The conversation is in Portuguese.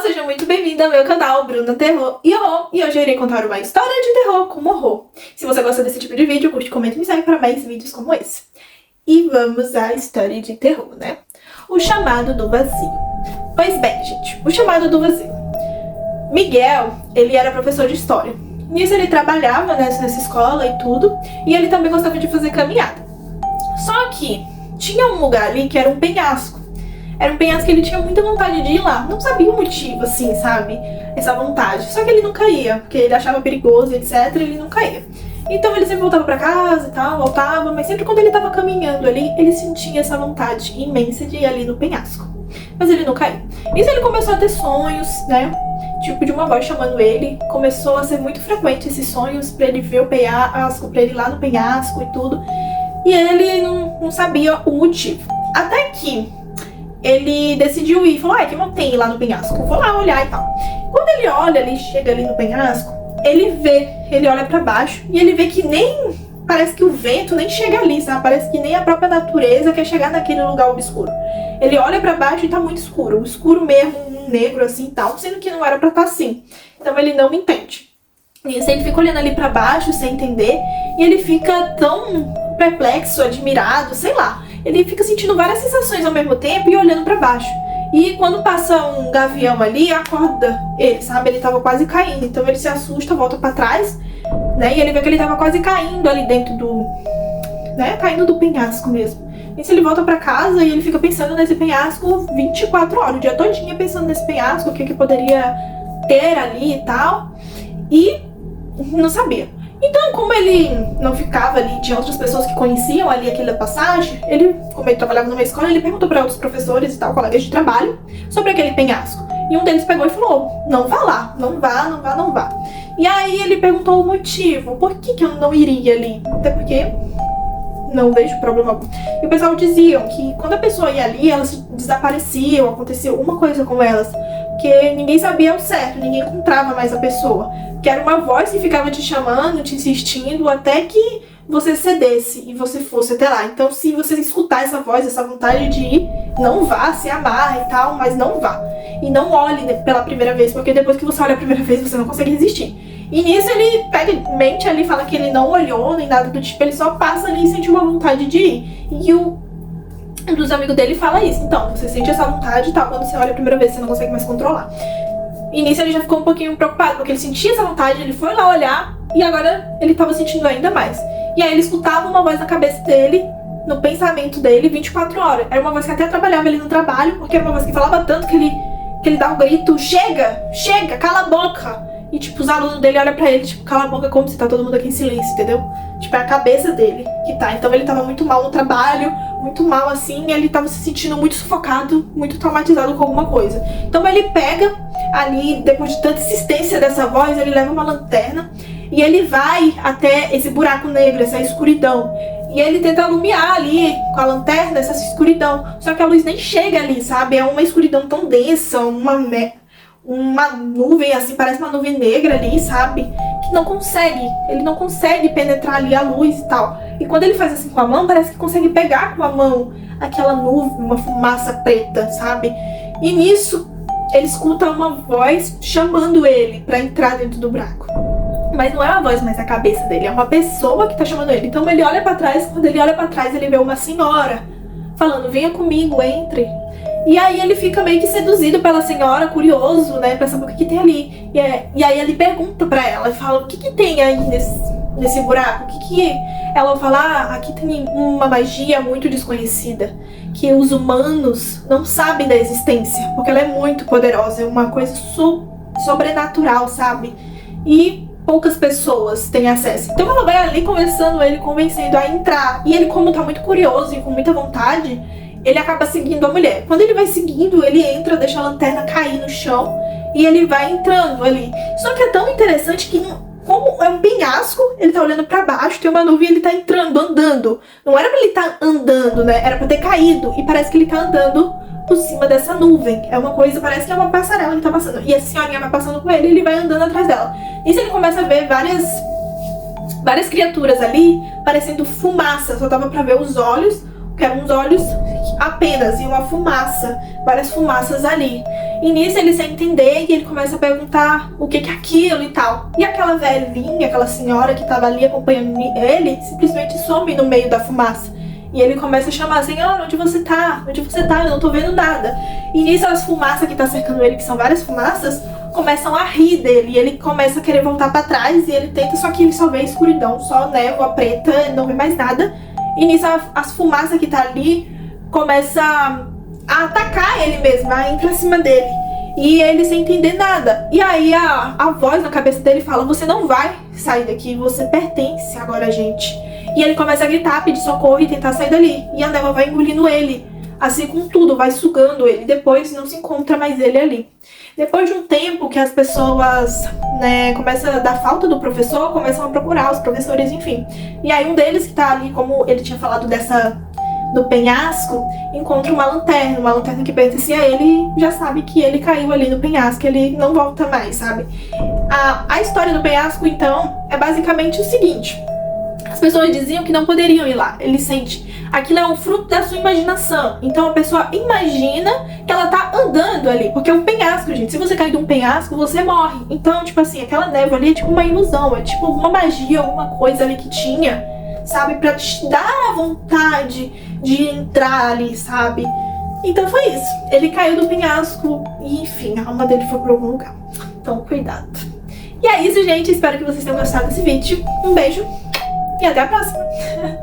seja muito bem-vindo ao meu canal Bruna Terror e Horror. E hoje eu irei contar uma história de terror com horror. Se você gosta desse tipo de vídeo, curte, comenta e me segue para mais vídeos como esse. E vamos à história de terror, né? O chamado do vazio. Pois bem, gente, o chamado do vazio. Miguel, ele era professor de história. Nisso ele trabalhava nessa escola e tudo, e ele também gostava de fazer caminhada. Só que tinha um lugar ali que era um penhasco. Era um penhasco que ele tinha muita vontade de ir lá. Não sabia o motivo, assim, sabe? Essa vontade. Só que ele não caía, porque ele achava perigoso, etc. Ele não caía. Então ele sempre voltava pra casa e tal, voltava. Mas sempre quando ele tava caminhando ali, ele sentia essa vontade imensa de ir ali no penhasco. Mas ele não caía. Nisso ele começou a ter sonhos, né? Tipo de uma voz chamando ele. Começou a ser muito frequente esses sonhos pra ele ver o penhasco, pra ele ir lá no penhasco e tudo. E ele não sabia o motivo. Até que ele decidiu ir, falou, que não tem lá no penhasco, vou lá olhar e tal. Quando ele olha ali, chega ali no penhasco, ele olha pra baixo e ele vê que nem, parece que o vento nem chega ali, sabe? Parece que nem a própria natureza quer chegar naquele lugar obscuro. Ele olha pra baixo e tá muito escuro, escuro mesmo, um negro assim e tal, sendo que não era pra estar assim. Então ele não entende. E ele fica olhando ali pra baixo sem entender e ele fica tão perplexo, admirado, sei lá. Ele fica sentindo várias sensações ao mesmo tempo e olhando pra baixo. E quando passa um gavião ali, acorda ele, sabe? Ele tava quase caindo. Então ele se assusta, volta pra trás, né? E ele vê que ele tava quase caindo ali dentro do... né? Caindo do penhasco mesmo. E se ele volta pra casa e ele fica pensando nesse penhasco 24 horas, o dia todinho pensando nesse penhasco, o que poderia ter ali e tal. E não sabia. Então, como ele não ficava ali, tinha outras pessoas que conheciam ali aquela passagem, como ele trabalhava numa escola, ele perguntou para outros professores e tal, colegas de trabalho, sobre aquele penhasco. E um deles pegou e falou, não vá lá, não vá. E aí ele perguntou o motivo, por que eu não iria ali? Até porque não vejo problema algum. E o pessoal diziam que quando a pessoa ia ali, elas desapareciam, acontecia alguma coisa com elas. Porque ninguém sabia o certo, ninguém encontrava mais a pessoa. Que era uma voz que ficava te chamando, te insistindo, até que você cedesse e você fosse até lá. Então, se você escutar essa voz, essa vontade de ir, não vá, se amarra e tal, mas não vá. E não olhe pela primeira vez, porque depois que você olha a primeira vez, você não consegue resistir. E nisso ele mente ali, fala que ele não olhou, nem nada do tipo, ele só passa ali e sente uma vontade de ir. E um dos amigos dele fala isso. Então, você sente essa vontade e tal, quando você olha a primeira vez, você não consegue mais controlar. E nisso ele já ficou um pouquinho preocupado, porque ele sentia essa vontade, ele foi lá olhar, e agora ele tava sentindo ainda mais. E aí ele escutava uma voz na cabeça dele, no pensamento dele, 24 horas. Era uma voz que até trabalhava ele no trabalho, porque era uma voz que falava tanto que ele dava um grito, chega, cala a boca. E tipo, os alunos dele olham pra ele, tipo, cala a boca, como se tá todo mundo aqui em silêncio, entendeu? Tipo, é a cabeça dele que tá. Então ele tava muito mal no trabalho, muito mal assim, e ele tava se sentindo muito sufocado, muito traumatizado com alguma coisa. Então ele pega ali, depois de tanta insistência dessa voz, ele leva uma lanterna e ele vai até esse buraco negro, essa escuridão. E ele tenta iluminar ali com a lanterna essa escuridão. Só que a luz nem chega ali, sabe? É uma escuridão tão densa, uma nuvem assim, parece uma nuvem negra ali, sabe? Que não consegue, ele não consegue penetrar ali a luz e tal. E quando ele faz assim com a mão, parece que consegue pegar com a mão aquela nuvem, uma fumaça preta, sabe? E nisso, ele escuta uma voz chamando ele pra entrar dentro do buraco. Mas não é uma voz, mas é a cabeça dele, é uma pessoa que tá chamando ele. Então ele olha pra trás, quando ele olha pra trás, ele vê uma senhora falando, venha comigo, entre. E aí ele fica meio que seduzido pela senhora, curioso, né, pra saber o que tem ali. E aí ele pergunta pra ela, fala, o que tem aí nesse buraco? O que ela fala, aqui tem uma magia muito desconhecida, que os humanos não sabem da existência, porque ela é muito poderosa, é uma coisa sobrenatural, sabe? E poucas pessoas têm acesso. Então ela vai ali conversando, ele convencendo a entrar. E ele, como tá muito curioso e com muita vontade, ele acaba seguindo a mulher. Quando ele vai seguindo, ele entra, deixa a lanterna cair no chão e ele vai entrando ali. Só que é tão interessante que, como é um penhasco, ele tá olhando pra baixo, tem uma nuvem e ele tá entrando, andando. Não era pra ele estar andando, né? Era pra ter caído. E parece que ele tá andando por cima dessa nuvem. É uma coisa, parece que é uma passarela que ele tá passando. E a senhorinha vai passando com ele e ele vai andando atrás dela. Nisso ele começa a ver várias criaturas ali, parecendo fumaça. Só dava pra ver os olhos, que eram uns olhos apenas, e uma fumaça, várias fumaças ali. E nisso ele sem entender e ele começa a perguntar o que é aquilo e tal. E aquela velhinha, aquela senhora que tava ali acompanhando ele, simplesmente some no meio da fumaça. E ele começa a chamar, senhora, onde você tá? Onde você tá? Eu não tô vendo nada. E nisso as fumaças que tá cercando ele, que são várias fumaças, começam a rir dele. E ele começa a querer voltar pra trás e ele tenta, só que ele só vê escuridão, só névoa preta, não vê mais nada. E nisso as fumaças que tá ali começa a atacar ele mesmo, a ir pra cima dele. E ele sem entender nada. E aí a voz na cabeça dele fala, você não vai sair daqui, você pertence agora a gente. E ele começa a gritar, pedir socorro e tentar sair dali. E a névoa vai engolindo ele, assim com tudo, vai sugando ele. Depois não se encontra mais ele ali. Depois de um tempo que as pessoas, começam a dar falta do professor, começam a procurar os professores, enfim. E aí um deles que tá ali, como ele tinha falado do penhasco, encontra uma lanterna que pertencia a ele e já sabe que ele caiu ali no penhasco, ele não volta mais, sabe? A história do penhasco, então, é basicamente o seguinte. As pessoas diziam que não poderiam ir lá. Ele sente, aquilo é um fruto da sua imaginação. Então a pessoa imagina que ela tá andando ali, porque é um penhasco, gente. Se você cair de um penhasco, você morre. Então, tipo assim, aquela névoa ali é tipo uma ilusão, é tipo uma magia, alguma coisa ali que tinha, sabe? Pra te dar a vontade de entrar ali, sabe? Então foi isso. Ele caiu do penhasco e, enfim, a alma dele foi pra algum lugar. Então, cuidado. E é isso, gente. Espero que vocês tenham gostado desse vídeo. Um beijo e até a próxima!